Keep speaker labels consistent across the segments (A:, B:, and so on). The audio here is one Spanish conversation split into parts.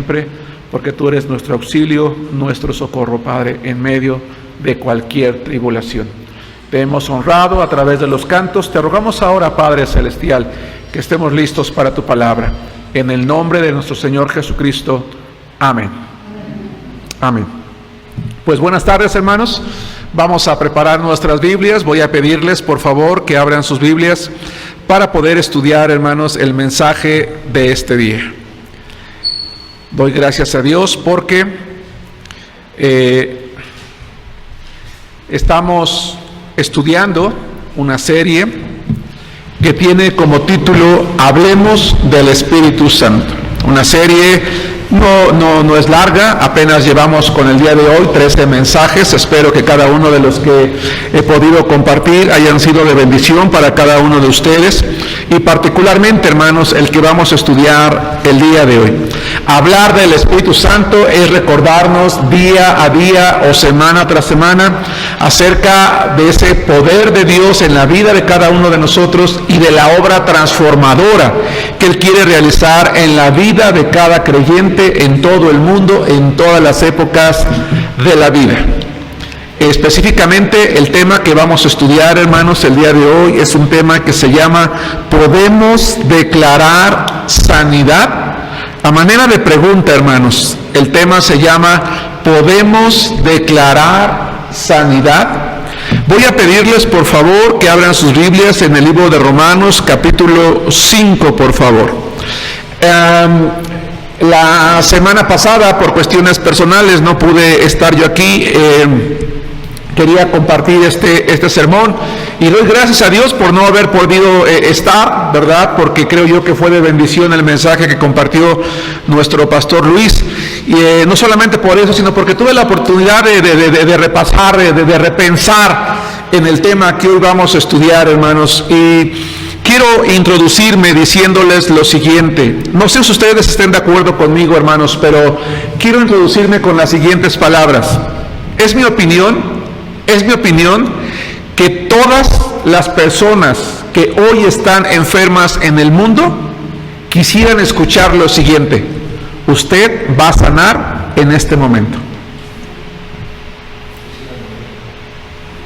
A: siempre, porque tú eres nuestro auxilio, nuestro socorro, Padre, en medio de cualquier tribulación. Te hemos honrado a través de los cantos. Te rogamos ahora, Padre Celestial, que estemos listos para tu palabra. En el nombre de nuestro Señor Jesucristo. Amén. Amén. Pues buenas tardes, hermanos. Vamos a preparar nuestras Biblias. Voy a pedirles, por favor, que abran sus Biblias para poder estudiar, hermanos, el mensaje de este día. Doy gracias a Dios porque estamos estudiando una serie que tiene como título Hablemos del Espíritu Santo. Una serie no es larga, apenas llevamos con el día de hoy 13 mensajes. Espero que cada uno de los que he podido compartir hayan sido de bendición para cada uno de ustedes, y particularmente, hermanos, el que vamos a estudiar el día de hoy. Hablar del Espíritu Santo es recordarnos día a día o semana tras semana acerca de ese poder de Dios en la vida de cada uno de nosotros y de la obra transformadora que Él quiere realizar en la vida de cada creyente en todo el mundo, en todas las épocas de la vida. Específicamente el tema que vamos a estudiar, hermanos, el día de hoy es un tema que se llama ¿podemos declarar sanidad? A manera de pregunta, hermanos, el tema se llama ¿podemos declarar sanidad? Voy a pedirles, por favor, que abran sus Biblias en el libro de Romanos, capítulo 5, por favor. La semana pasada, por cuestiones personales, no pude estar yo aquí. Quería compartir este sermón y doy gracias a Dios por no haber podido estar, ¿verdad? Porque creo yo que fue de bendición el mensaje que compartió nuestro pastor Luis. Y no solamente por eso, sino porque tuve la oportunidad de repasar, de repensar en el tema que hoy vamos a estudiar, hermanos. Y quiero introducirme diciéndoles lo siguiente. No sé si ustedes estén de acuerdo conmigo, hermanos, pero quiero introducirme con las siguientes palabras. Es mi opinión que todas las personas que hoy están enfermas en el mundo quisieran escuchar lo siguiente: usted va a sanar en este momento.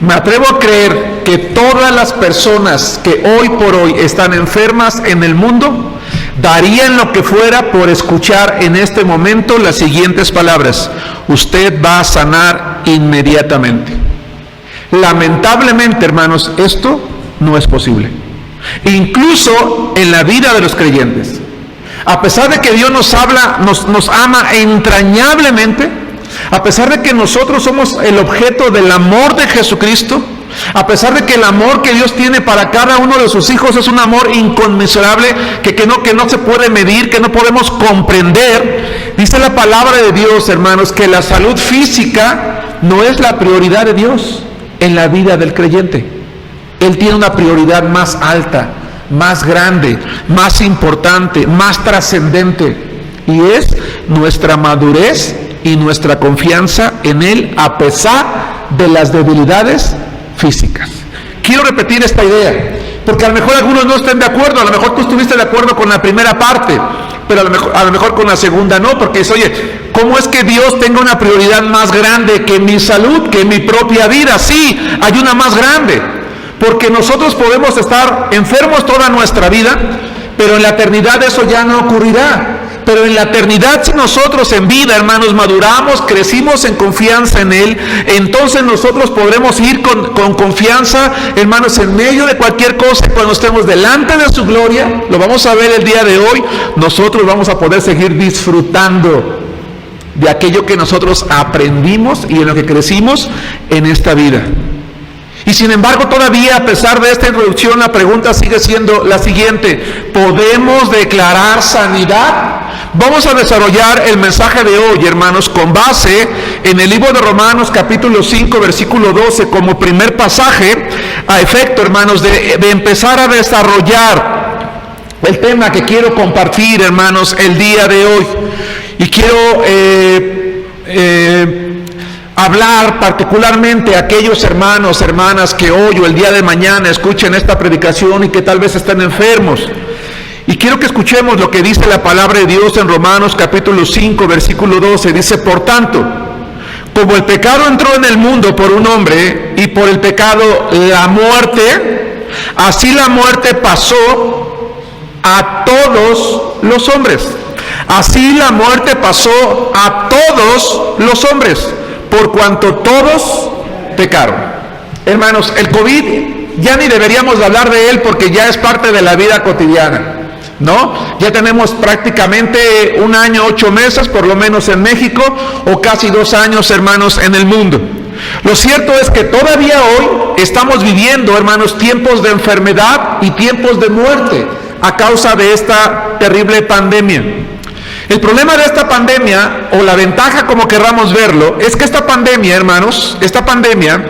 A: Me atrevo a creer que todas las personas que hoy por hoy están enfermas en el mundo darían lo que fuera por escuchar en este momento las siguientes palabras: usted va a sanar inmediatamente. Lamentablemente, hermanos, esto no es posible. Incluso en la vida de los creyentes, a pesar de que Dios nos habla, nos ama entrañablemente, a pesar de que nosotros somos el objeto del amor de Jesucristo, a pesar de que el amor que Dios tiene para cada uno de sus hijos es un amor inconmensurable, que no se puede medir, que no podemos comprender, dice la palabra de Dios, hermanos, que la salud física no es la prioridad de Dios en la vida del creyente. Él tiene una prioridad más alta, más grande, más importante, más trascendente, y es nuestra madurez y nuestra confianza en Él a pesar de las debilidades físicas. Quiero repetir esta idea, porque a lo mejor algunos no estén de acuerdo. A lo mejor tú estuviste de acuerdo con la primera parte, pero a lo mejor con la segunda no, porque dices, oye, ¿cómo es que Dios tenga una prioridad más grande que mi salud, que mi propia vida? Sí, hay una más grande, porque nosotros podemos estar enfermos toda nuestra vida, pero en la eternidad eso ya no ocurrirá. Pero en la eternidad, si nosotros en vida, hermanos, maduramos, crecimos en confianza en Él, entonces nosotros podremos ir con confianza, hermanos, en medio de cualquier cosa. Cuando estemos delante de su gloria, lo vamos a ver el día de hoy, nosotros vamos a poder seguir disfrutando de aquello que nosotros aprendimos y en lo que crecimos en esta vida. Y sin embargo, todavía, a pesar de esta introducción, la pregunta sigue siendo la siguiente: ¿podemos declarar sanidad? Vamos a desarrollar el mensaje de hoy, hermanos, con base en el libro de Romanos, capítulo 5, versículo 12, como primer pasaje, a efecto, hermanos, de empezar a desarrollar el tema que quiero compartir, hermanos, el día de hoy. Y quiero hablar particularmente a aquellos hermanos, hermanas que hoy o el día de mañana escuchen esta predicación y que tal vez estén enfermos. Y quiero que escuchemos lo que dice la palabra de Dios en Romanos capítulo 5, versículo 12. Dice, por tanto, como el pecado entró en el mundo por un hombre, y por el pecado la muerte, así la muerte pasó a todos los hombres. Así la muerte pasó a todos los hombres, por cuanto todos pecaron. Hermanos, el COVID ya ni deberíamos hablar de él porque ya es parte de la vida cotidiana, ¿no? Ya tenemos prácticamente 1 año, 8 meses, por lo menos en México, o casi 2 años, hermanos, en el mundo. Lo cierto es que todavía hoy estamos viviendo, hermanos, tiempos de enfermedad y tiempos de muerte a causa de esta terrible pandemia. El problema de esta pandemia, o la ventaja como querramos verlo, es que esta pandemia, hermanos, esta pandemia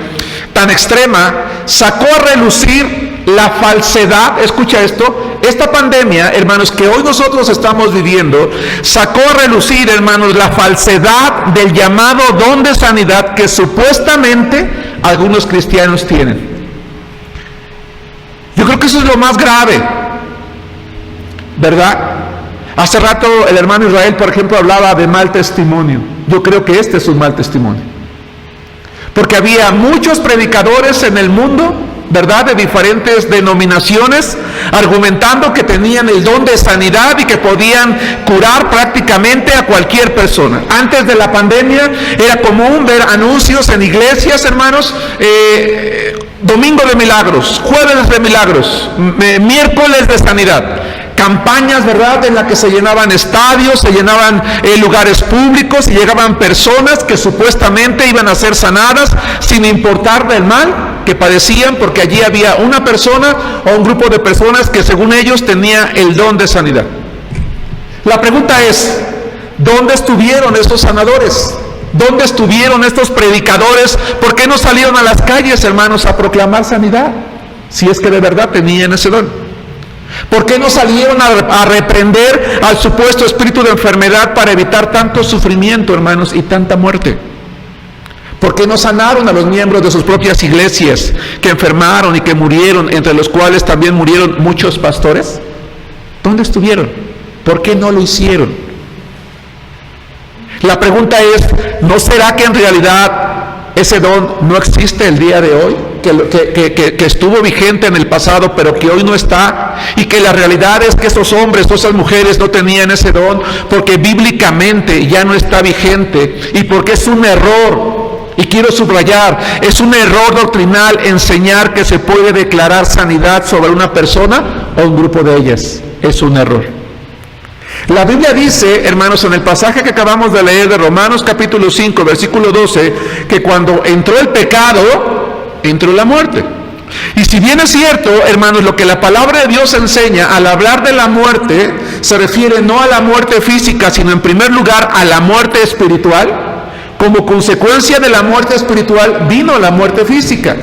A: tan extrema, sacó a relucir la falsedad. Escucha esto, esta pandemia, hermanos, que hoy nosotros estamos viviendo, sacó a relucir, hermanos, la falsedad del llamado don de sanidad que supuestamente algunos cristianos tienen. Yo creo que eso es lo más grave, ¿verdad? Hace rato el hermano Israel, por ejemplo, hablaba de mal testimonio. Yo creo que este es un mal testimonio. Porque había muchos predicadores en el mundo, ¿verdad?, de diferentes denominaciones, argumentando que tenían el don de sanidad y que podían curar prácticamente a cualquier persona. Antes de la pandemia era común ver anuncios en iglesias, hermanos, domingo de milagros, jueves de milagros, miércoles de sanidad. Campañas, ¿verdad?, en las que se llenaban estadios, se llenaban lugares públicos y llegaban personas que supuestamente iban a ser sanadas sin importar del mal que padecían, porque allí había una persona o un grupo de personas que según ellos tenía el don de sanidad. La pregunta es, ¿dónde estuvieron estos sanadores? ¿Dónde estuvieron estos predicadores? ¿Por qué no salieron a las calles, hermanos, a proclamar sanidad? Si es que de verdad tenían ese don. ¿Por qué no salieron a reprender al supuesto espíritu de enfermedad para evitar tanto sufrimiento, hermanos, y tanta muerte? ¿Por qué no sanaron a los miembros de sus propias iglesias que enfermaron y que murieron, entre los cuales también murieron muchos pastores? ¿Dónde estuvieron? ¿Por qué no lo hicieron? La pregunta es, ¿no será que en realidad ese don no existe el día de hoy? Que estuvo vigente en el pasado, pero que hoy no está, y que la realidad es que esos hombres, esas mujeres no tenían ese don, porque bíblicamente ya no está vigente, y porque es un error, y quiero subrayar, es un error doctrinal enseñar que se puede declarar sanidad sobre una persona o un grupo de ellas. Es un error. La Biblia dice, hermanos, en el pasaje que acabamos de leer de Romanos capítulo 5, versículo 12, que cuando entró el pecado, entró la muerte. Y si bien es cierto, hermanos, lo que la palabra de Dios enseña al hablar de la muerte, se refiere no a la muerte física, sino en primer lugar a la muerte espiritual. Como consecuencia de la muerte espiritual vino la muerte física.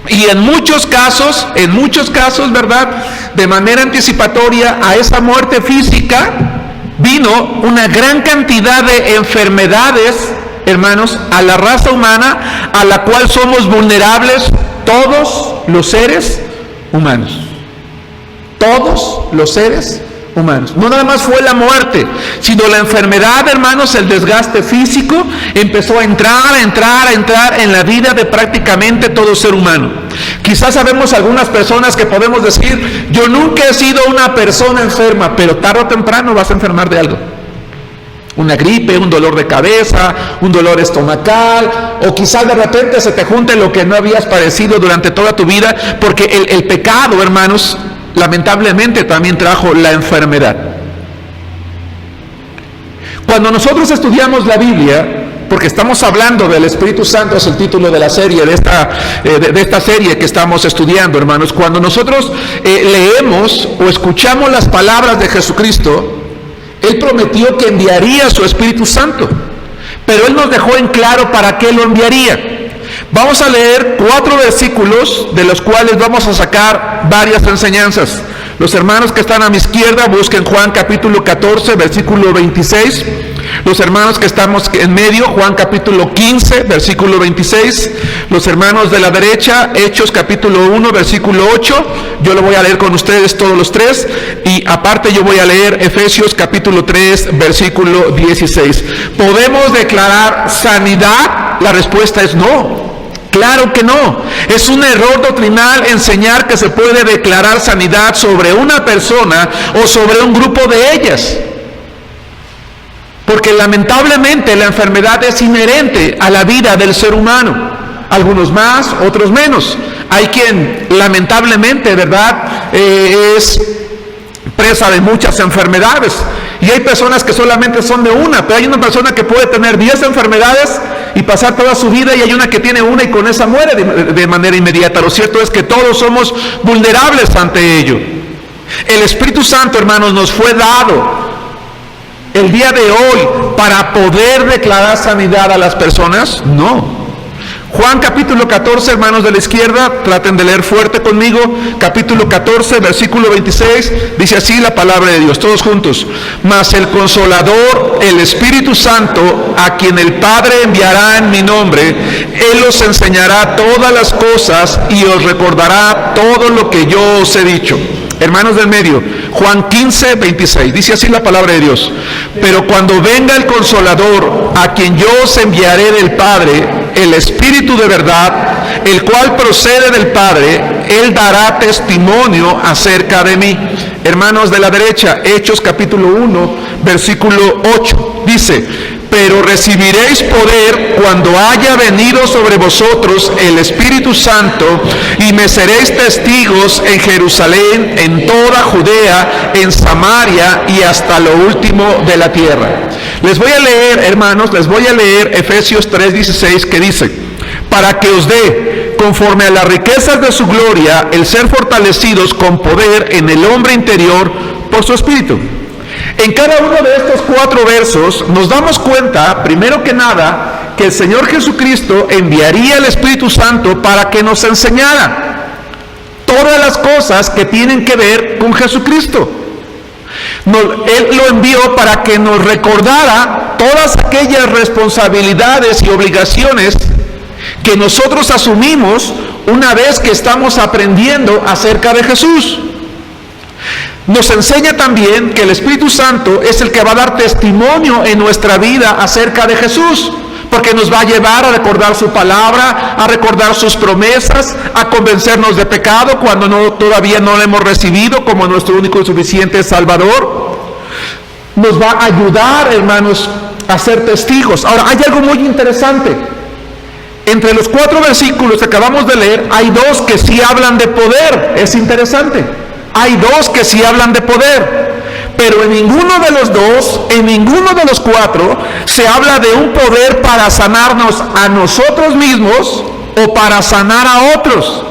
A: Y en muchos casos, ¿verdad?, de manera anticipatoria a esa muerte física, vino una gran cantidad de enfermedades, hermanos, a la raza humana, a la cual somos vulnerables todos los seres humanos. Todos los seres humanos. No nada más fue la muerte, sino la enfermedad, hermanos, el desgaste físico, empezó a entrar en la vida de prácticamente todo ser humano. Quizás sabemos algunas personas que podemos decir, yo nunca he sido una persona enferma, pero tarde o temprano vas a enfermar de algo. Una gripe, un dolor de cabeza, un dolor estomacal, o quizás de repente se te junte lo que no habías padecido durante toda tu vida, porque el pecado, hermanos, lamentablemente también trajo la enfermedad. Cuando nosotros estudiamos la Biblia, porque estamos hablando del Espíritu Santo, es el título de la serie, de esta serie que estamos estudiando, hermanos, cuando nosotros leemos o escuchamos las palabras de Jesucristo, Él prometió que enviaría su Espíritu Santo, pero Él nos dejó en claro para qué lo enviaría. Vamos a leer 4 versículos de los cuales vamos a sacar varias enseñanzas. Los hermanos que están a mi izquierda busquen Juan capítulo 14, versículo 26. Los hermanos que estamos en medio, Juan capítulo 15, versículo 26. Los hermanos de la derecha, Hechos capítulo 1, versículo 8. Yo lo voy a leer con ustedes todos los tres. Y aparte yo voy a leer Efesios capítulo 3, versículo 16. ¿Podemos declarar sanidad? La respuesta es no. Claro que no. Es un error doctrinal enseñar que se puede declarar sanidad sobre una persona o sobre un grupo de ellas. Porque lamentablemente la enfermedad es inherente a la vida del ser humano. Algunos más, otros menos. Hay quien lamentablemente, ¿verdad?, es presa de muchas enfermedades. Y hay personas que solamente son de una, pero hay una persona que puede tener 10 enfermedades y pasar toda su vida, y hay una que tiene una y con esa muere de manera inmediata. Lo cierto es que todos somos vulnerables ante ello. El Espíritu Santo, hermanos, nos fue dado el día de hoy para poder declarar sanidad a las personas. No. Juan capítulo 14, hermanos de la izquierda, traten de leer fuerte conmigo. Capítulo 14, versículo 26, dice así la palabra de Dios, todos juntos. Mas el Consolador, el Espíritu Santo, a quien el Padre enviará en mi nombre, Él os enseñará todas las cosas y os recordará todo lo que yo os he dicho. Hermanos del medio, Juan 15, 26, dice así la palabra de Dios. Pero cuando venga el Consolador, a quien yo os enviaré del Padre, el Espíritu de verdad, el cual procede del Padre, Él dará testimonio acerca de mí. Hermanos de la derecha, Hechos capítulo 1, versículo 8, dice: pero recibiréis poder cuando haya venido sobre vosotros el Espíritu Santo, y me seréis testigos en Jerusalén, en toda Judea, en Samaria y hasta lo último de la tierra. Les voy a leer, hermanos, les voy a leer Efesios 3:16, que dice: para que os dé, conforme a las riquezas de su gloria, el ser fortalecidos con poder en el hombre interior por su Espíritu. En cada uno de estos 4 versos nos damos cuenta, primero que nada, que el Señor Jesucristo enviaría el Espíritu Santo para que nos enseñara todas las cosas que tienen que ver con Jesucristo. Él lo envió para que nos recordara todas aquellas responsabilidades y obligaciones que nosotros asumimos una vez que estamos aprendiendo acerca de Jesús. Nos enseña también que el Espíritu Santo es el que va a dar testimonio en nuestra vida acerca de Jesús, porque nos va a llevar a recordar su palabra, a recordar sus promesas, a convencernos de pecado cuando todavía no lo hemos recibido como nuestro único y suficiente Salvador. Nos va a ayudar, hermanos, a ser testigos. Ahora, hay algo muy interesante. Entre los 4 versículos que acabamos de leer, hay 2 que sí hablan de poder. Es interesante. Hay 2 que sí hablan de poder, pero en ninguno de los 2, en ninguno de los 4, se habla de un poder para sanarnos a nosotros mismos o para sanar a otros.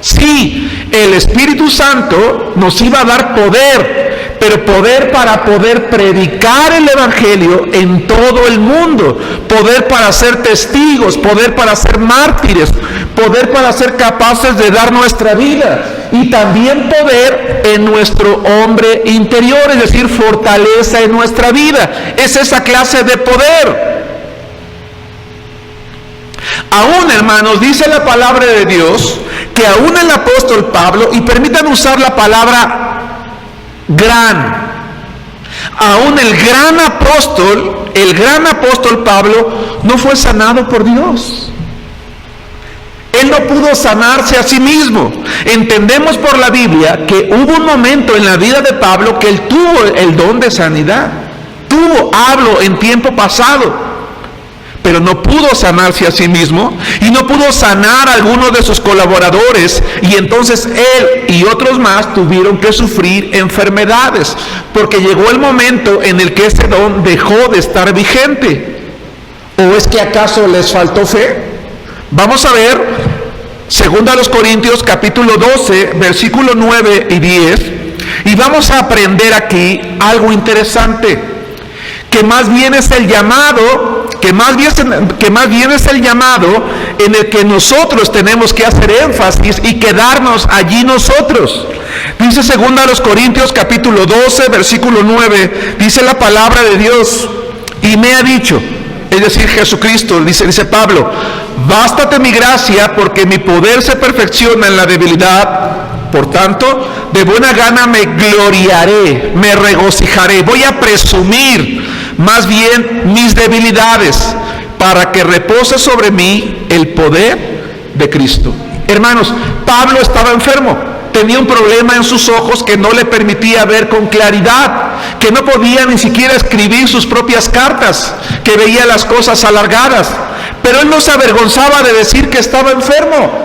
A: Sí, el Espíritu Santo nos iba a dar poder, pero poder para poder predicar el Evangelio en todo el mundo, poder para ser testigos, poder para ser mártires, poder para ser capaces de dar nuestra vida, y también poder en nuestro hombre interior, es decir, fortaleza en nuestra vida. Es esa clase de poder. Aún, hermanos, dice la palabra de Dios que aún el apóstol Pablo, y permítanme usar la palabra gran, aún el gran apóstol Pablo no fue sanado por Dios. Él no pudo sanarse a sí mismo. Entendemos por la Biblia que hubo un momento en la vida de Pablo que él tuvo el don de sanidad. Hablo en tiempo pasado. Pero no pudo sanarse a sí mismo y no pudo sanar a algunos de sus colaboradores, y entonces él y otros más tuvieron que sufrir enfermedades, porque llegó el momento en el que ese don dejó de estar vigente. ¿O es que acaso les faltó fe? Vamos a ver 2 Corintios capítulo 12, versículo 9 y 10, y vamos a aprender aquí algo interesante, que más bien es el llamado en el que nosotros tenemos que hacer énfasis y quedarnos allí nosotros. Dice 2 Corintios capítulo 12, versículo 9, dice la palabra de Dios: y me ha dicho, es decir, Jesucristo, dice Pablo, bástate mi gracia porque mi poder se perfecciona en la debilidad. Por tanto, de buena gana me gloriaré, me regocijaré, voy a presumir más bien mis debilidades para que repose sobre mí el poder de Cristo. Hermanos, Pablo estaba enfermo, tenía un problema en sus ojos que no le permitía ver con claridad, que no podía ni siquiera escribir sus propias cartas, que veía las cosas alargadas, pero él no se avergonzaba de decir que estaba enfermo.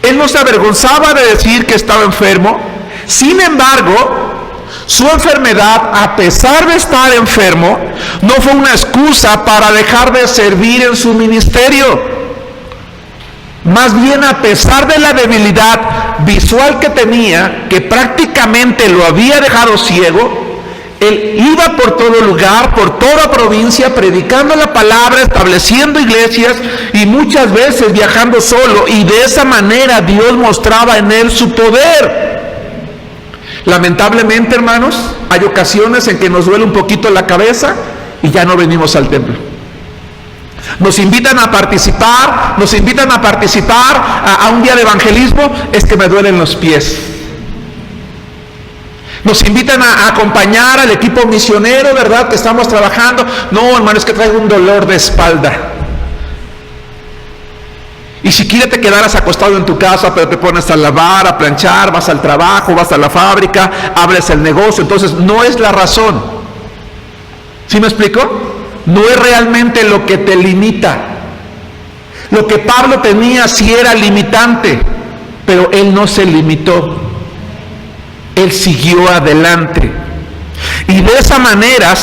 A: Él no se avergonzaba de decir que estaba enfermo. Sin embargo, su enfermedad, a pesar de estar enfermo, no fue una excusa para dejar de servir en su ministerio. Más bien, a pesar de la debilidad visual que tenía, que prácticamente lo había dejado ciego, él iba por todo lugar, por toda provincia, predicando la palabra, estableciendo iglesias y muchas veces viajando solo. Y de esa manera Dios mostraba en él su poder. Lamentablemente, hermanos, hay ocasiones en que nos duele un poquito la cabeza y ya no venimos al templo. Nos invitan a participar a un día de evangelismo, es que me duelen los pies. Nos invitan a acompañar al equipo misionero, ¿verdad?, que estamos trabajando. No, hermano, es que traigo un dolor de espalda. Y si quieres te quedaras acostado en tu casa, pero te pones a lavar, a planchar, vas al trabajo, vas a la fábrica, abres el negocio. Entonces no es la razón. ¿Sí me explico? No es realmente lo que te limita. Lo que Pablo tenía sí era limitante, pero él no se limitó. Él siguió adelante. Y de esa manera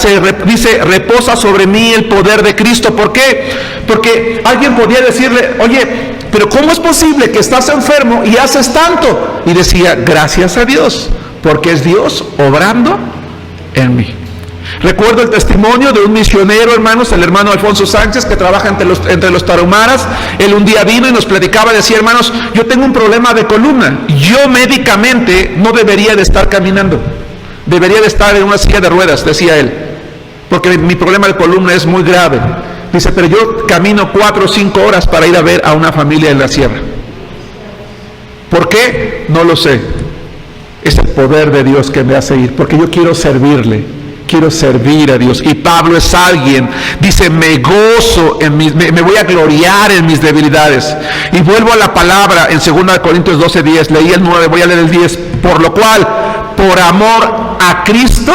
A: dice, reposa sobre mí el poder de Cristo. ¿Por qué? Porque alguien podía decirle, oye, pero ¿cómo es posible que estás enfermo y haces tanto? Y decía, gracias a Dios, porque es Dios obrando en mí. Recuerdo el testimonio de un misionero, hermanos, el hermano Alfonso Sánchez, que trabaja entre los tarahumaras. Él un día vino y nos platicaba, decía, hermanos, yo tengo un problema de columna. Yo médicamente no debería de estar caminando. Debería de estar en una silla de ruedas, decía él, porque mi problema de columna es muy grave. Dice, pero yo camino 4 o 5 horas para ir a ver a una familia en la sierra. ¿Por qué? No lo sé. Es el poder de Dios que me hace ir, porque yo quiero servirle. Quiero servir a Dios. Y Pablo es alguien, dice, me gozo, me voy a gloriar en mis debilidades. Y vuelvo a la palabra en 2 Corintios 12:10, leí el 9, voy a leer el 10. Por lo cual, por amor a Cristo.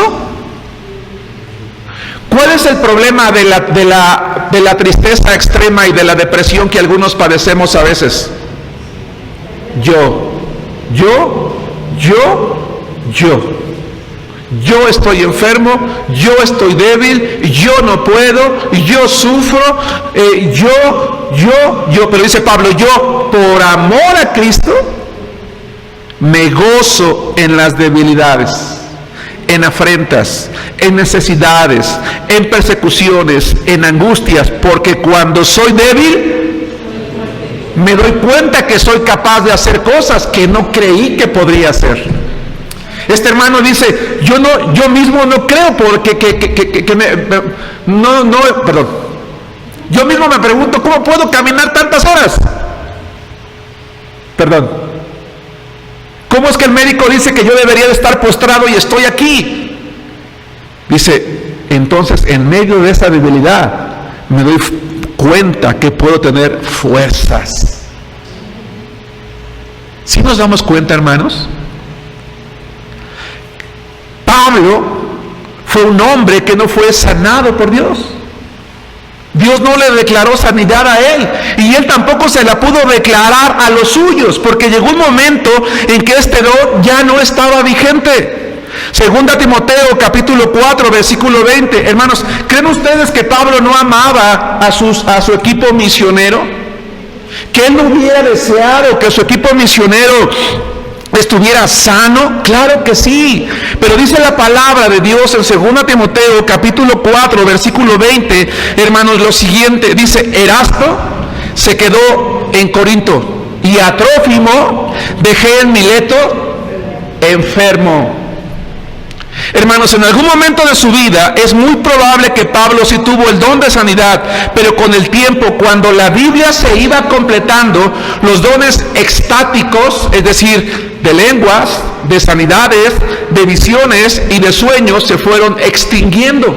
A: ¿Cuál es el problema de la tristeza extrema y de la depresión que algunos padecemos a veces? Yo estoy enfermo, yo estoy débil, yo no puedo, yo sufro, pero dice Pablo, yo por amor a Cristo me gozo en las debilidades, en afrentas, en necesidades, en persecuciones, en angustias, porque cuando soy débil me doy cuenta que soy capaz de hacer cosas que no creí que podría hacer. Este hermano dice, yo mismo no creo porque yo mismo me pregunto, ¿cómo puedo caminar tantas horas? ¿Cómo es que el médico dice que yo debería de estar postrado y estoy aquí? Dice, entonces en medio de esa debilidad me doy cuenta que puedo tener fuerzas. ¿Sí nos damos cuenta, hermanos? Pablo fue un hombre que no fue sanado por Dios. Dios no le declaró sanidad a él, y él tampoco se la pudo declarar a los suyos, porque llegó un momento en que este don ya no estaba vigente. 2 Timoteo capítulo 4 versículo 20. Hermanos, ¿creen ustedes que Pablo no amaba a su equipo misionero? ¿Que él no hubiera deseado que su equipo misionero estuviera sano? Claro que sí, pero dice la palabra de Dios en 2 Timoteo capítulo 4 versículo 20, hermanos, lo siguiente, dice, Erasto se quedó en Corinto y a Trófimo dejé en Mileto enfermo. Hermanos, en algún momento de su vida es muy probable que Pablo sí tuvo el don de sanidad, pero con el tiempo, cuando la Biblia se iba completando, los dones extáticos, es decir, de lenguas, de sanidades, de visiones y de sueños, se fueron extinguiendo,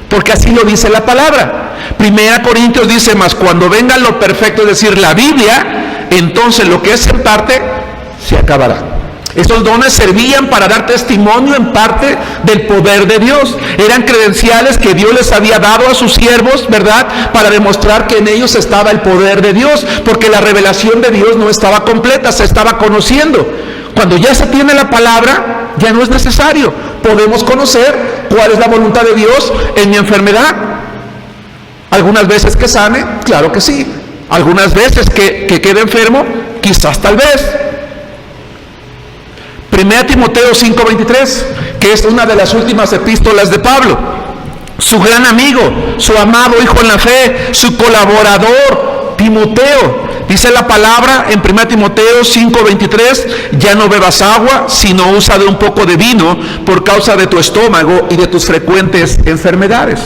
A: porque así lo dice la palabra. Primera Corintios dice: mas cuando venga lo perfecto, es decir, la Biblia, entonces lo que es en parte se acabará. Esos dones servían para dar testimonio en parte del poder de Dios. Eran credenciales que Dios les había dado a sus siervos, ¿verdad? Para demostrar que en ellos estaba el poder de Dios, porque la revelación de Dios no estaba completa, se estaba conociendo. Cuando ya se tiene la palabra, ya no es necesario. Podemos conocer cuál es la voluntad de Dios en mi enfermedad. Algunas veces que sane, claro que sí. Algunas veces que quede enfermo, quizás tal vez. 1 Timoteo 5:23, que es una de las últimas epístolas de Pablo. Su gran amigo, su amado hijo en la fe, su colaborador, Timoteo. Dice la palabra en 1 Timoteo 5:23: ya no bebas agua, sino usa de un poco de vino por causa de tu estómago y de tus frecuentes enfermedades.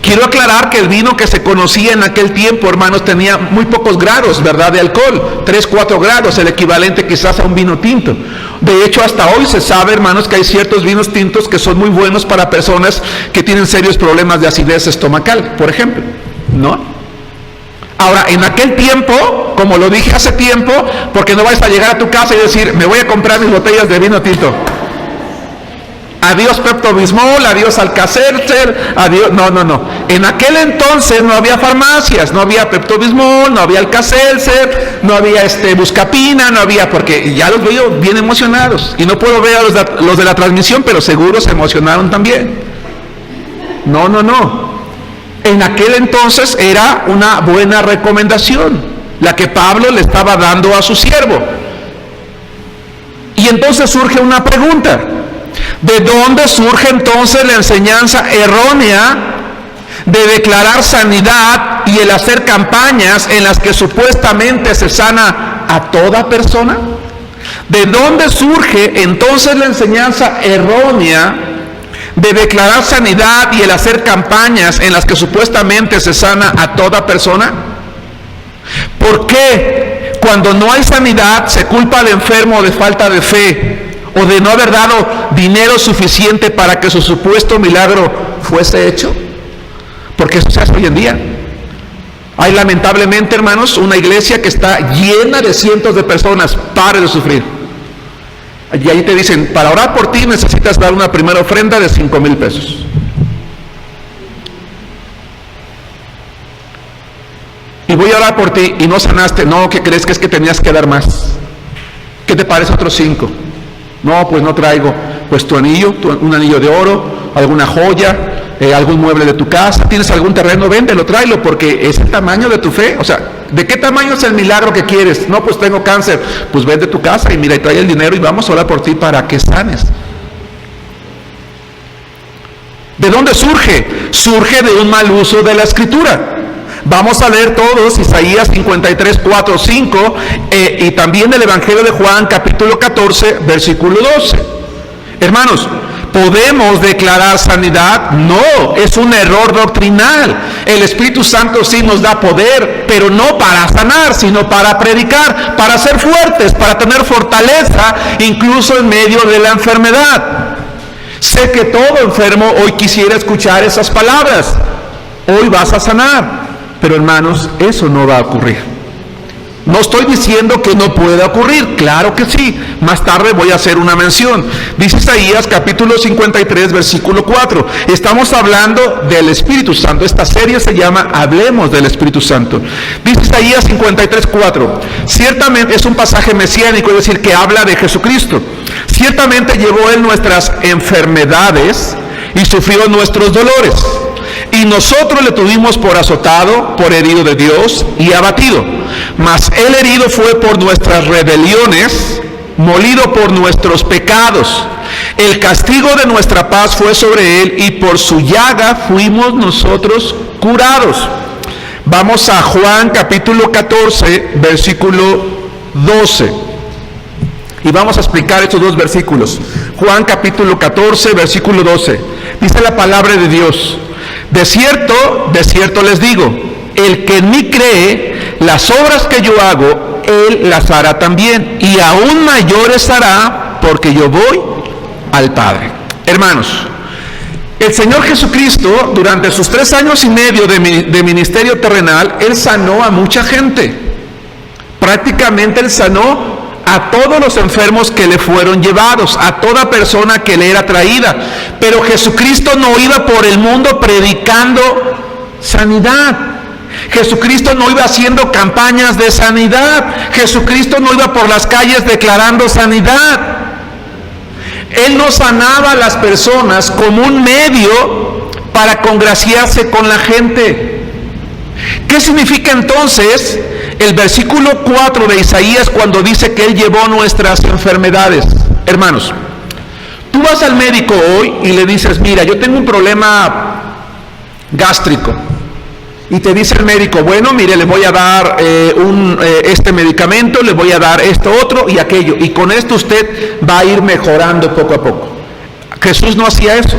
A: Quiero aclarar que el vino que se conocía en aquel tiempo, hermanos, tenía muy pocos grados, ¿verdad?, de alcohol, 3-4 grados, el equivalente quizás a un vino tinto. De hecho, hasta hoy se sabe, hermanos, que hay ciertos vinos tintos que son muy buenos para personas que tienen serios problemas de acidez estomacal, por ejemplo, ¿no? Ahora, en aquel tiempo, como lo dije hace tiempo, porque no vais a llegar a tu casa y decir: me voy a comprar mis botellas de vino tinto. Adiós Pepto-Bismol, adiós Alka-Seltzer, adiós... No. En aquel entonces no había farmacias, no había Pepto-Bismol, no había Alka-Seltzer, no había Buscapina, no había... Porque ya los veo bien emocionados. Y no puedo ver a los de la transmisión, pero seguro se emocionaron también. No. En aquel entonces era una buena recomendación la que Pablo le estaba dando a su siervo. Y entonces surge una pregunta: ¿de dónde surge entonces la enseñanza errónea de declarar sanidad y el hacer campañas en las que supuestamente se sana a toda persona? ¿De dónde surge entonces la enseñanza errónea de declarar sanidad y el hacer campañas en las que supuestamente se sana a toda persona? ¿Por qué cuando no hay sanidad se culpa al enfermo de falta de fe o de no haber dado dinero suficiente para que su supuesto milagro fuese hecho? Porque eso se hace hoy en día. Hay lamentablemente, hermanos, una iglesia que está llena de cientos de personas. Pare de sufrir. Y ahí te dicen: para orar por ti necesitas dar una primera ofrenda de 5,000 pesos. Y voy a orar por ti y no sanaste. No, ¿qué crees? Que es que tenías que dar más. ¿Qué te parece otros 5? No, pues no traigo. Pues tu anillo, un anillo de oro, alguna joya, algún mueble de tu casa. ¿Tienes algún terreno? Véndelo, tráelo, porque es el tamaño de tu fe. O sea, ¿de qué tamaño es el milagro que quieres? No, pues tengo cáncer. Pues vende tu casa y mira, y trae el dinero y vamos a orar por ti para que sanes. ¿De dónde surge? Surge de un mal uso de la escritura. Vamos a leer todos Isaías 53, 4, 5 y también el Evangelio de Juan capítulo 14, versículo 12. Hermanos, ¿podemos declarar sanidad? No, es un error doctrinal. El Espíritu Santo sí nos da poder, pero no para sanar, sino para predicar, para ser fuertes, para tener fortaleza, incluso en medio de la enfermedad. Sé que todo enfermo hoy quisiera escuchar esas palabras: hoy vas a sanar. Pero hermanos, eso no va a ocurrir. No estoy diciendo que no pueda ocurrir, claro que sí. Más tarde voy a hacer una mención. Dice Isaías capítulo 53, versículo 4. Estamos hablando del Espíritu Santo. Esta serie se llama Hablemos del Espíritu Santo. Dice Isaías 53, 4. Ciertamente es un pasaje mesiánico, es decir, que habla de Jesucristo. Ciertamente llevó Él nuestras enfermedades y sufrió nuestros dolores. Y nosotros le tuvimos por azotado, por herido de Dios y abatido. Mas Él herido fue por nuestras rebeliones, molido por nuestros pecados. El castigo de nuestra paz fue sobre Él, y por su llaga fuimos nosotros curados. Vamos a Juan capítulo 14, versículo 12. Y vamos a explicar estos dos versículos. Juan capítulo 14, versículo 12. Dice la palabra de Dios: de cierto les digo, el que en mí cree, las obras que yo hago, él las hará también, y aún mayores hará, porque yo voy al Padre. Hermanos, el Señor Jesucristo, durante sus 3 años y medio de ministerio terrenal, Él sanó a mucha gente. Prácticamente Él sanó a todos los enfermos que le fueron llevados, a toda persona que le era traída. Pero Jesucristo no iba por el mundo predicando sanidad. Jesucristo no iba haciendo campañas de sanidad. Jesucristo no iba por las calles declarando sanidad. Él no sanaba a las personas como un medio para congraciarse con la gente. ¿Qué significa entonces el versículo 4 de Isaías cuando dice que Él llevó nuestras enfermedades? Hermanos, tú vas al médico hoy y le dices: mira, yo tengo un problema gástrico. Y te dice el médico: bueno, mire, le voy a dar este medicamento, le voy a dar esto otro y aquello, y con esto usted va a ir mejorando poco a poco. Jesús no hacía eso.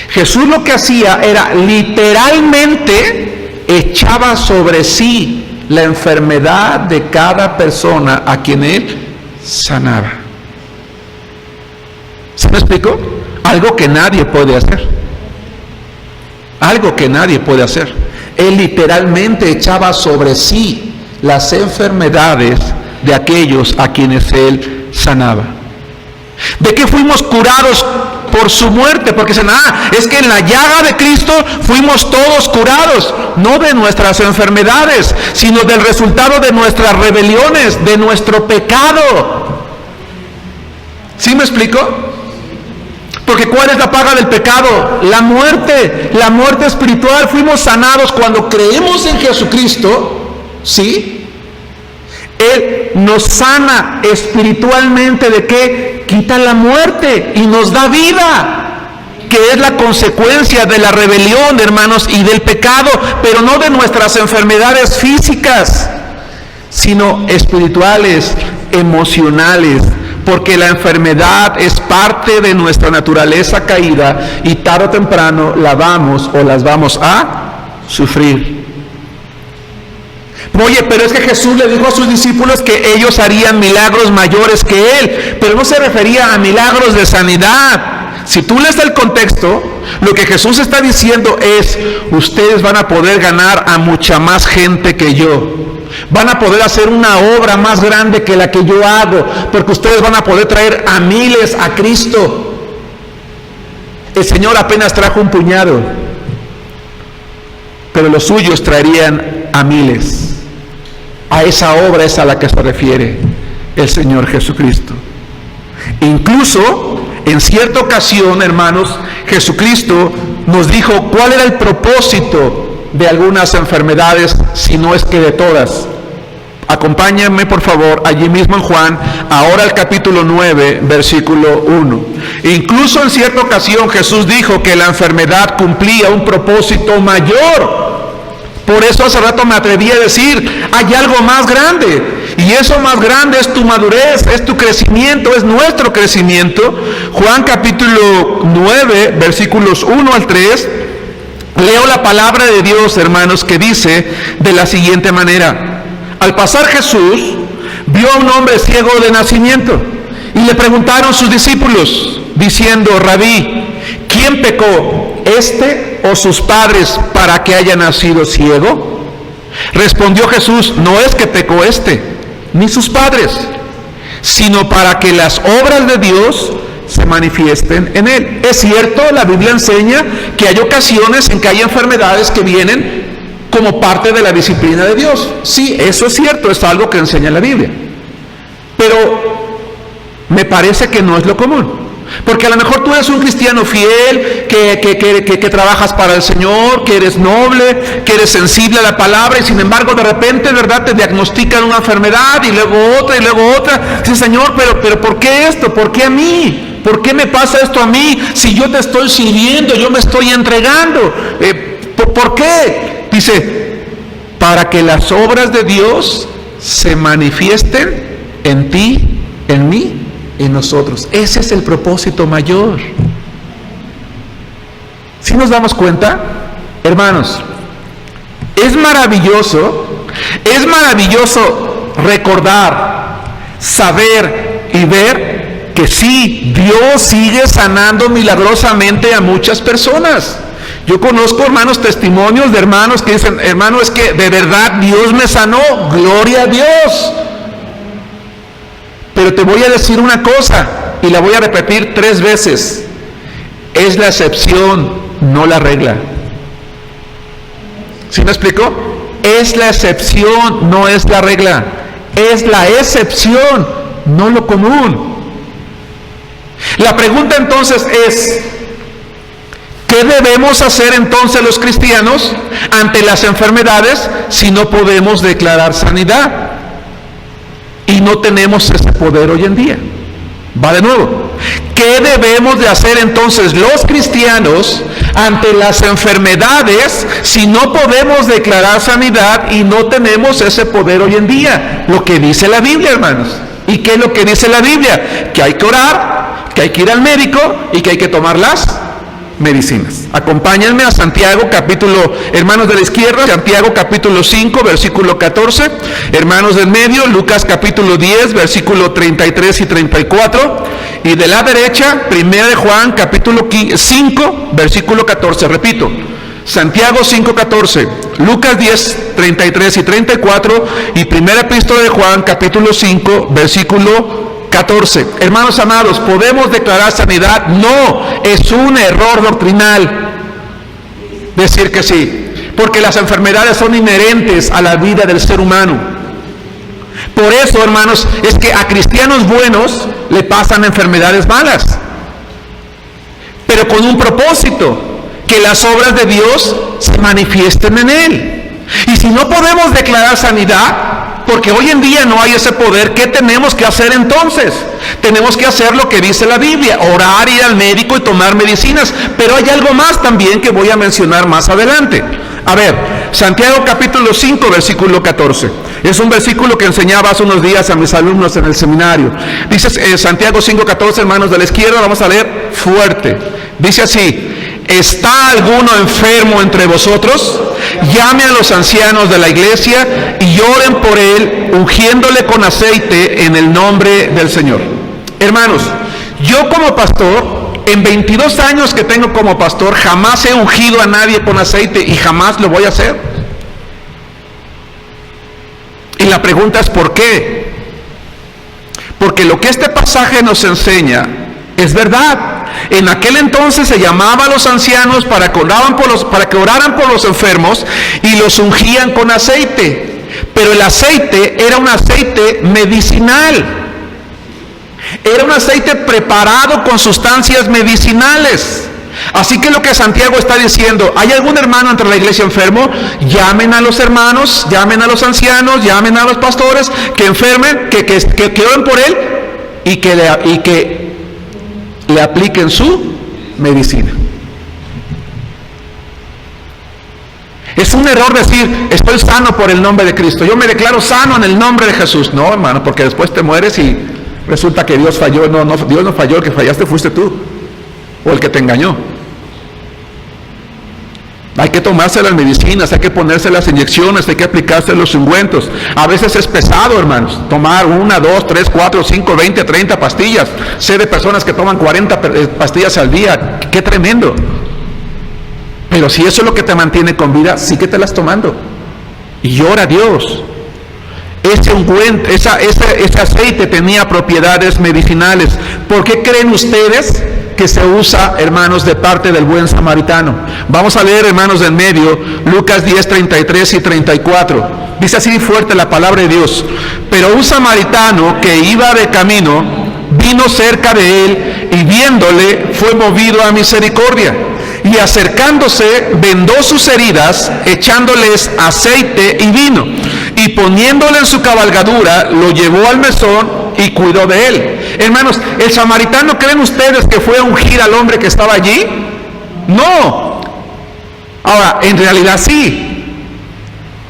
A: Jesús lo que hacía era literalmente echaba sobre sí la enfermedad de cada persona a quien Él sanaba. ¿Se me explicó? Algo que nadie puede hacer. Algo que nadie puede hacer. Él literalmente echaba sobre sí las enfermedades de aquellos a quienes Él sanaba. ¿De qué fuimos curados? Por su muerte. Porque dicen: es que en la llaga de Cristo fuimos todos curados. No de nuestras enfermedades, sino del resultado de nuestras rebeliones, de nuestro pecado. ¿Sí me explico? Porque ¿cuál es la paga del pecado? La muerte espiritual. Fuimos sanados cuando creemos en Jesucristo, ¿sí? Él nos sana espiritualmente. ¿De qué? Quita la muerte y nos da vida, que es la consecuencia de la rebelión, hermanos, y del pecado, pero no de nuestras enfermedades físicas, sino espirituales, emocionales. Porque la enfermedad es parte de nuestra naturaleza caída y tarde o temprano la vamos o las vamos a sufrir. Oye, pero es que Jesús le dijo a sus discípulos que ellos harían milagros mayores que Él, pero no se refería a milagros de sanidad. Si tú lees el contexto, lo que Jesús está diciendo es: ustedes van a poder ganar a mucha más gente que yo. Van a poder hacer una obra más grande que la que yo hago, porque ustedes van a poder traer a miles a Cristo. El Señor apenas trajo un puñado, pero los suyos traerían a miles. A esa obra es a la que se refiere el Señor Jesucristo. Incluso en cierta ocasión, hermanos, Jesucristo nos dijo cuál era el propósito de algunas enfermedades, si no es que de todas. Acompáñenme por favor allí mismo en Juan, ahora el capítulo 9, versículo 1. Incluso en cierta ocasión Jesús dijo que la enfermedad cumplía un propósito mayor. Por eso hace rato me atreví a decir: hay algo más grande, y eso más grande es tu madurez, es tu crecimiento, es nuestro crecimiento. Juan capítulo 9, versículos 1 al 3. Leo la palabra de Dios, hermanos, que dice de la siguiente manera: al pasar Jesús vio a un hombre ciego de nacimiento, y le preguntaron sus discípulos diciendo: Rabí, ¿quién pecó, este o sus padres, para que haya nacido ciego? Respondió Jesús: no es que pecó este ni sus padres, sino para que las obras de Dios se manifiesten en él. Es cierto, la Biblia enseña que hay ocasiones en que hay enfermedades que vienen como parte de la disciplina de Dios. Sí, eso es cierto, es algo que enseña la Biblia. Pero me parece que no es lo común. Porque a lo mejor tú eres un cristiano fiel, que trabajas para el Señor, que eres noble, que eres sensible a la palabra, y sin embargo de repente, ¿verdad?, te diagnostican una enfermedad y luego otra y luego otra. Dices: Señor, pero ¿por qué esto? ¿Por qué a mí? ¿Por qué me pasa esto a mí? Si yo te estoy sirviendo, yo me estoy entregando. ¿Por qué? Dice: para que las obras de Dios se manifiesten en ti, en mí en nosotros. Ese es el propósito mayor. ¿Sí nos damos cuenta? Hermanos, es maravilloso recordar, saber y ver que sí, Dios sigue sanando milagrosamente a muchas personas. Yo conozco, hermanos, testimonios de hermanos que dicen: hermano, es que de verdad Dios me sanó, gloria a Dios. Pero te voy a decir una cosa, y la voy a repetir 3 veces: es la excepción, no la regla. ¿Sí me explico? Es la excepción, no es la regla. Es la excepción, no lo común. La pregunta entonces es: ¿qué debemos hacer entonces los cristianos ante las enfermedades si no podemos declarar sanidad? Y no tenemos ese poder hoy en día. Va de nuevo. ¿Qué debemos de hacer entonces los cristianos ante las enfermedades si no podemos declarar sanidad y no tenemos ese poder hoy en día? Lo que dice la Biblia, hermanos. ¿Y qué es lo que dice la Biblia? Que hay que orar, que hay que ir al médico y que hay que tomar las medicinas. Acompáñenme a Santiago capítulo, hermanos de la izquierda, Santiago capítulo 5, versículo 14, hermanos del medio, Lucas capítulo 10, versículo 33 y 34, y de la derecha, primera de Juan capítulo 5, versículo 14, repito, Santiago 5, 14, Lucas 10, 33 y 34, y primera epístola de Juan capítulo 5, versículo 14. Hermanos amados, ¿podemos declarar sanidad? No, es un error doctrinal decir que sí, porque las enfermedades son inherentes a la vida del ser humano. Por eso, hermanos, es que a cristianos buenos le pasan enfermedades malas, pero con un propósito: que las obras de Dios se manifiesten en él. Y si no podemos declarar sanidad, porque hoy en día no hay ese poder, ¿qué tenemos que hacer entonces? Tenemos que hacer lo que dice la Biblia: orar, ir al médico y tomar medicinas. Pero hay algo más también que voy a mencionar más adelante. A ver, Santiago capítulo 5, versículo 14. Es un versículo que enseñaba hace unos días a mis alumnos en el seminario. Dice Santiago 5, 14, hermanos de la izquierda, vamos a leer fuerte. Dice así: ¿está alguno enfermo entre vosotros? Llame a los ancianos de la iglesia y oren por él, ungiéndole con aceite en el nombre del Señor. Hermanos, yo como pastor, en 22 años que tengo como pastor, jamás he ungido a nadie con aceite y jamás lo voy a hacer. Y la pregunta es: ¿por qué? Porque lo que este pasaje nos enseña es verdad. En aquel entonces se llamaba a los ancianos para que oraran por los enfermos y los ungían con aceite. Pero el aceite era un aceite medicinal. Era un aceite preparado con sustancias medicinales. Así que lo que Santiago está diciendo: ¿hay algún hermano entre la iglesia enfermo? Llamen a los hermanos, llamen a los ancianos, llamen a los pastores que enfermen, que oren por él y que le apliquen su medicina. Es un error decir: estoy sano por el nombre de Cristo, yo me declaro sano en el nombre de Jesús. No, hermano, porque después te mueres y resulta que Dios falló. No, Dios no falló, el que fallaste fuiste tú, o el que te engañó. Hay que tomarse las medicinas, hay que ponerse las inyecciones, hay que aplicarse los ungüentos. A veces es pesado, hermanos, tomar 1, 2, 3, 4, 5, 20, 30 pastillas. Sé de personas que toman 40 pastillas al día. ¡Qué tremendo! Pero si eso es lo que te mantiene con vida, síguetelas tomando. Y ora a Dios. Ese ungüento, ese aceite tenía propiedades medicinales. ¿Por qué creen ustedes que se usa, hermanos, de parte del buen samaritano? Vamos a leer, hermanos del medio, Lucas 10, 33 y 34. Dice así fuerte la palabra de Dios: pero un samaritano que iba de camino vino cerca de él y viéndole fue movido a misericordia, y acercándose vendó sus heridas, echándoles aceite y vino, y poniéndole en su cabalgadura lo llevó al mesón y cuidó de él. Hermanos, ¿el samaritano creen ustedes que fue a ungir al hombre que estaba allí? No. Ahora, en realidad sí.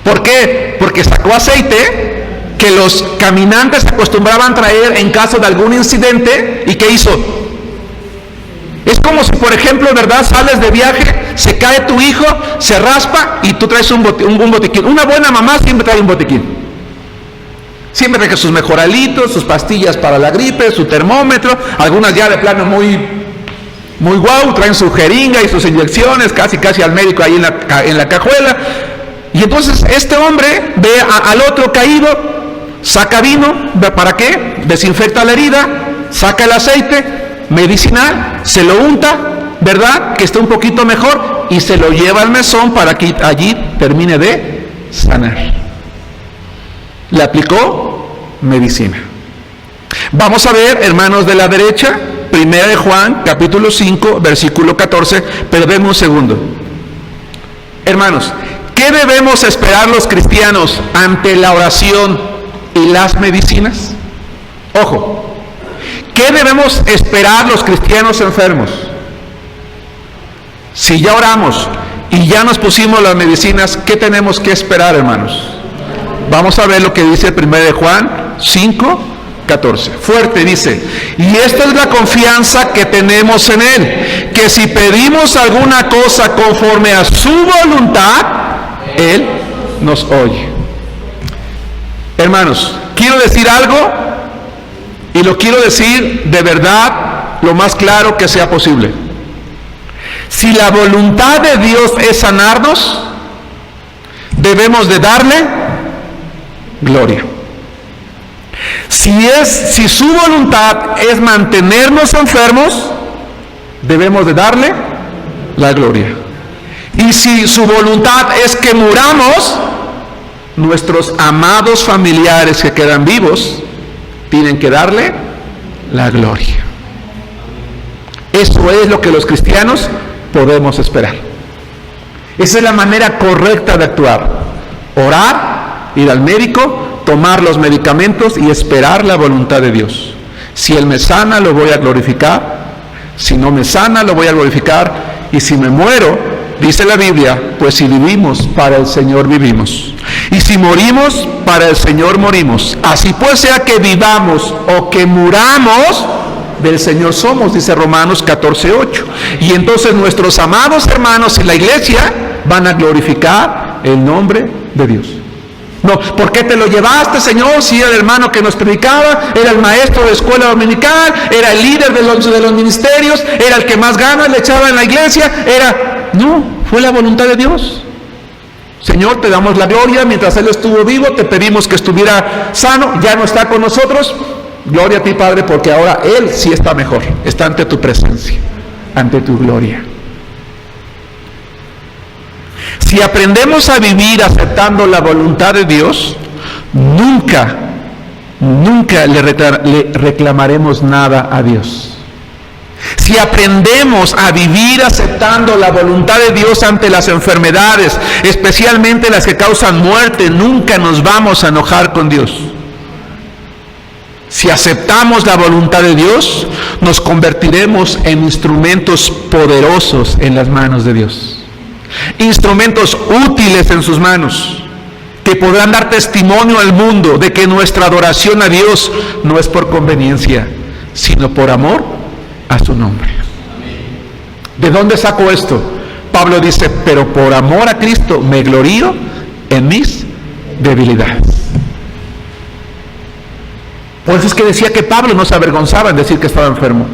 A: ¿Por qué? Porque sacó aceite que los caminantes acostumbraban traer en caso de algún incidente. ¿Y qué hizo? Es como si, por ejemplo, ¿verdad? Sales de viaje, se cae tu hijo, se raspa y tú traes un botiquín. Una buena mamá siempre trae un botiquín. Siempre trae sus mejoralitos, sus pastillas para la gripe, su termómetro. Algunas ya de plano muy guau, traen su jeringa y sus inyecciones, casi al médico ahí en la cajuela. Y entonces este hombre ve al otro caído, saca vino, ¿para qué? Desinfecta la herida, saca el aceite medicinal, se lo unta, ¿verdad? Que esté un poquito mejor y se lo lleva al mesón para que allí termine de sanar. Le aplicó medicina. Vamos a ver, hermanos de la derecha, 1 de Juan, capítulo 5, versículo 14, pero denme un segundo. Hermanos, ¿qué debemos esperar los cristianos ante la oración y las medicinas? Ojo, ¿qué debemos esperar los cristianos enfermos? Si ya oramos y ya nos pusimos las medicinas, ¿qué tenemos que esperar, hermanos? Vamos a ver lo que dice 1 de Juan 5, 14. Fuerte dice: y esta es la confianza que tenemos en Él, que si pedimos alguna cosa conforme a su voluntad, Él nos oye. Hermanos, quiero decir algo y lo quiero decir de verdad lo más claro que sea posible. Si la voluntad de Dios es sanarnos, debemos de darle gloria. Si su voluntad es mantenernos enfermos, debemos de darle la gloria. Y si su voluntad es que muramos, nuestros amados familiares que quedan vivos tienen que darle la gloria. Eso es lo que los cristianos podemos esperar. Esa es la manera correcta de actuar. Orar, ir al médico, tomar los medicamentos y esperar la voluntad de Dios. Si Él me sana, lo voy a glorificar. Si no me sana, lo voy a glorificar. Y si me muero, dice la Biblia, pues si vivimos, para el Señor vivimos. Y si morimos, para el Señor morimos. Así pues sea que vivamos o que muramos, del Señor somos, dice Romanos 14:8. Y entonces nuestros amados hermanos en la iglesia van a glorificar el nombre de Dios. No, ¿por qué te lo llevaste, Señor? Si era el hermano que nos predicaba, era el maestro de escuela dominical, era el líder de los ministerios, era el que más ganas le echaba en la iglesia, no, fue la voluntad de Dios. Señor, te damos la gloria, mientras Él estuvo vivo, te pedimos que estuviera sano, ya no está con nosotros. Gloria a ti, Padre, porque ahora Él sí está mejor, está ante tu presencia, ante tu gloria. Si aprendemos a vivir aceptando la voluntad de Dios, nunca le reclamaremos nada a Dios. Si aprendemos a vivir aceptando la voluntad de Dios ante las enfermedades, especialmente las que causan muerte, nunca nos vamos a enojar con Dios. Si aceptamos la voluntad de Dios, nos convertiremos en instrumentos poderosos en las manos de Dios. Instrumentos útiles en sus manos, que podrán dar testimonio al mundo de que nuestra adoración a Dios no es por conveniencia, sino por amor a su nombre. ¿De dónde saco esto? Pablo dice, pero por amor a Cristo me glorío en mis debilidades. Por eso es que decía que Pablo no se avergonzaba en decir que estaba enfermo.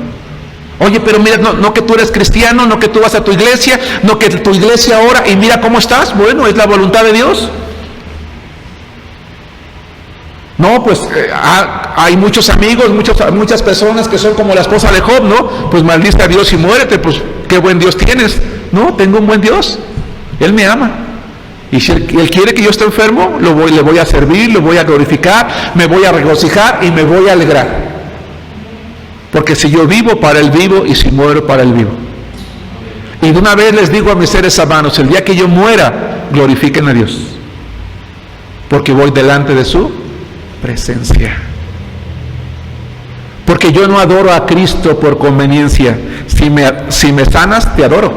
A: Oye, pero mira, no que tú eres cristiano, no que tú vas a tu iglesia, no que tu iglesia ora y mira cómo estás. Bueno, es la voluntad de Dios. No, pues hay muchos amigos, muchas personas que son como la esposa de Job, ¿no? Pues maldice a Dios y muérete, pues qué buen Dios tienes. No, tengo un buen Dios. Él me ama. Y si Él quiere que yo esté enfermo, le voy a servir, lo voy a glorificar, me voy a regocijar y me voy a alegrar. Porque si yo vivo, para Él vivo, y si muero, para Él vivo. Y de una vez les digo a mis seres amados, el día que yo muera, glorifiquen a Dios. Porque voy delante de su presencia. Porque yo no adoro a Cristo por conveniencia. Si me sanas, te adoro.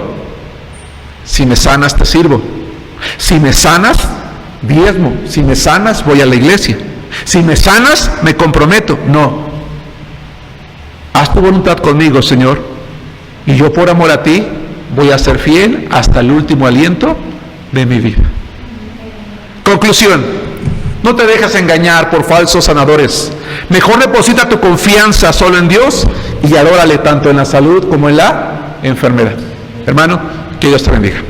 A: Si me sanas, te sirvo. Si me sanas, diezmo. Si me sanas, voy a la iglesia. Si me sanas, me comprometo. No. Haz tu voluntad conmigo, Señor, y yo por amor a ti voy a ser fiel hasta el último aliento de mi vida. Conclusión: no te dejes engañar por falsos sanadores. Mejor deposita tu confianza solo en Dios y adórale tanto en la salud como en la enfermedad. Hermano, que Dios te bendiga.